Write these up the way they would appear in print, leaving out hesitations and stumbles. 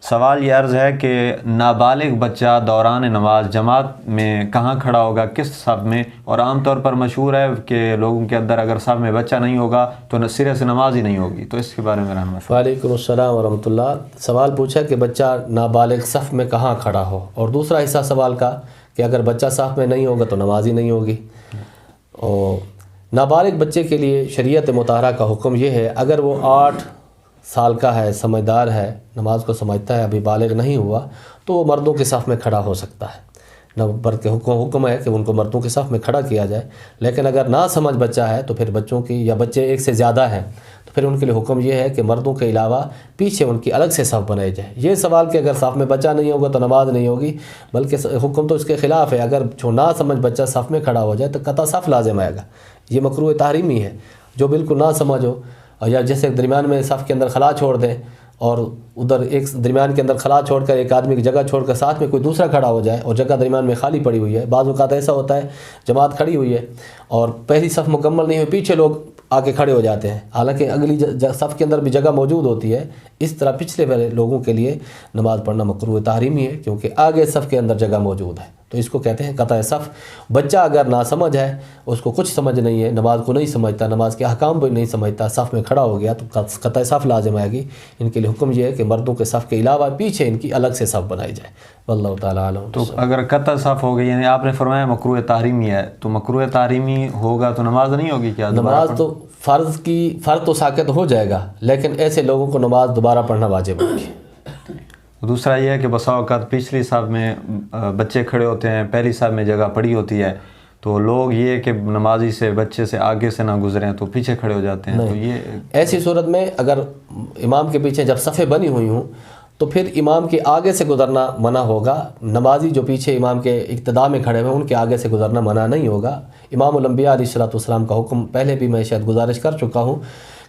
سوال یہ عرض ہے کہ نابالغ بچہ دوران نماز جماعت میں کہاں کھڑا ہوگا، کس صف میں؟ اور عام طور پر مشہور ہے کہ لوگوں کے اندر اگر صف میں بچہ نہیں ہوگا تو سرے سے نماز ہی نہیں ہوگی، تو اس کے بارے میں رہنمائی۔ وعلیکم السلام ورحمۃ اللہ۔ سوال پوچھا کہ بچہ نابالغ صف میں کہاں کھڑا ہو، اور دوسرا حصہ سوال کا کہ اگر بچہ صف میں نہیں ہوگا تو نماز ہی نہیں ہوگی۔ اور نابالغ بچے کے لیے شریعت مطہرہ کا حکم یہ ہے، اگر وہ 8 سال کا ہے، سمجھدار ہے، نماز کو سمجھتا ہے، ابھی بالغ نہیں ہوا، تو وہ مردوں کے صف میں کھڑا ہو سکتا ہے۔ نمبر کے حکم ہے کہ ان کو مردوں کے صف میں کھڑا کیا جائے۔ لیکن اگر نہ سمجھ بچہ ہے تو پھر بچوں کی، یا بچے ایک سے زیادہ ہیں، تو پھر ان کے لیے حکم یہ ہے کہ مردوں کے علاوہ پیچھے ان کی الگ سے صف بنائی جائے۔ یہ سوال کہ اگر صف میں بچہ نہیں ہوگا تو نماز نہیں ہوگی، بلکہ حکم تو اس کے خلاف ہے۔ اگر جو نہ سمجھ بچہ صف میں کھڑا ہو جائے تو قطع صف لازم آئے گا۔ یہ مکروہ تحریمی ہے۔ جو بالکل نہ سمجھ ہو، یا جیسے درمیان میں صف کے اندر خلا چھوڑ دیں، اور ادھر ایک درمیان کے اندر خلا چھوڑ کر ایک آدمی کی جگہ چھوڑ کر ساتھ میں کوئی دوسرا کھڑا ہو جائے، اور جگہ درمیان میں خالی پڑی ہوئی ہے۔ بعض اوقات ایسا ہوتا ہے جماعت کھڑی ہوئی ہے اور پہلی صف مکمل نہیں ہوئی، پیچھے لوگ آ کے کھڑے ہو جاتے ہیں، حالانکہ اگلی صف کے اندر بھی جگہ موجود ہوتی ہے۔ اس طرح پچھلے والے لوگوں کے لیے نماز پڑھنا مکروہ تحریمی ہے، کیونکہ آگے صف کے اندر جگہ موجود ہے، تو اس کو کہتے ہیں قطع صف۔ بچہ اگر ناسمجھ ہے، اس کو کچھ سمجھ نہیں ہے، نماز کو نہیں سمجھتا، نماز کے احکام بھی نہیں سمجھتا، صف میں کھڑا ہو گیا تو قطع صف لازم آئے گی۔ ان کے لیے حکم یہ ہے کہ مردوں کے صف کے علاوہ پیچھے ان کی الگ سے صف بنائی جائے۔ واللہ تعالیٰ عالم۔ تو اگر قطع صف ہو گئی، یعنی آپ نے فرمایا مکروہ تحریمی ہے، تو مکروہ تحریمی ہوگا تو نماز نہیں ہوگی کیا؟ نماز تو فرض تو ساقط ہو جائے گا، لیکن ایسے لوگوں کو نماز دوبارہ پڑھنا واجب ہوگی۔ دوسرا یہ ہے کہ بسا اوقات پچھلی صف میں بچے کھڑے ہوتے ہیں، پہلی صف میں جگہ پڑی ہوتی ہے، تو لوگ یہ کہ نمازی سے بچے سے آگے سے نہ گزریں تو پیچھے کھڑے ہو جاتے ہیں۔ تو یہ ایسی صورت میں اگر امام کے پیچھے جب صفیں بنی ہوئی ہوں تو پھر امام کے آگے سے گزرنا منع ہوگا۔ نمازی جو پیچھے امام کے اقتداء میں کھڑے ہوئے ان کے آگے سے گزرنا منع نہیں ہوگا۔ امام الانبیاء علیہ السلام کا حکم پہلے بھی میں شاید گزارش کر چکا ہوں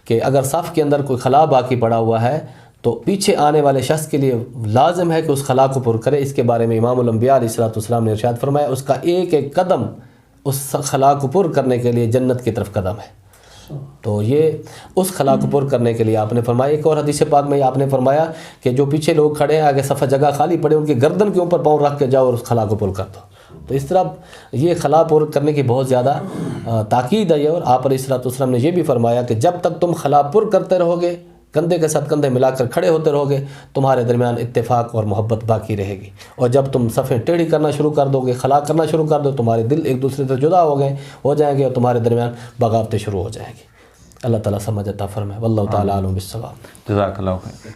کہ اگر صف کے اندر کوئی خلا باقی پڑا ہوا ہے تو پیچھے آنے والے شخص کے لیے لازم ہے کہ اس خلا کو پر کرے۔ اس کے بارے میں امام الانبیاء علیہ السلام نے ارشاد فرمایا، اس کا ایک ایک قدم اس خلا کو پر کرنے کے لیے جنت کی طرف قدم ہے۔ تو یہ اس خلا کو پر کرنے کے لیے آپ نے فرمایا۔ ایک اور حدیث پاک میں آپ نے فرمایا کہ جو پیچھے لوگ کھڑے ہیں، آگے صفحہ جگہ خالی پڑے، ان کی گردن کے اوپر پاؤں رکھ کے جاؤ اور اس خلا کو پر کر دو۔ تو اس طرح یہ خلا پر کرنے کی بہت زیادہ تاکید ہے، اور آپ علیہ السلام نے یہ بھی فرمایا کہ جب تک تم خلا پر کرتے رہو گے، کندھے کے ساتھ کندھے ملا کر کھڑے ہوتے رہو گے، تمہارے درمیان اتفاق اور محبت باقی رہے گی۔ اور جب تم صفیں ٹیڑھی کرنا شروع کر دو گے، خلا کرنا شروع کر دو، تمہارے دل ایک دوسرے سے جدا ہو جائیں گے، اور تمہارے درمیان بغاوتیں شروع ہو جائیں گی۔ اللہ تعالیٰ سمجھ عطا فرمائے۔ واللہ تعالیٰ عالم بالصواب۔ جزاک اللہ خیر۔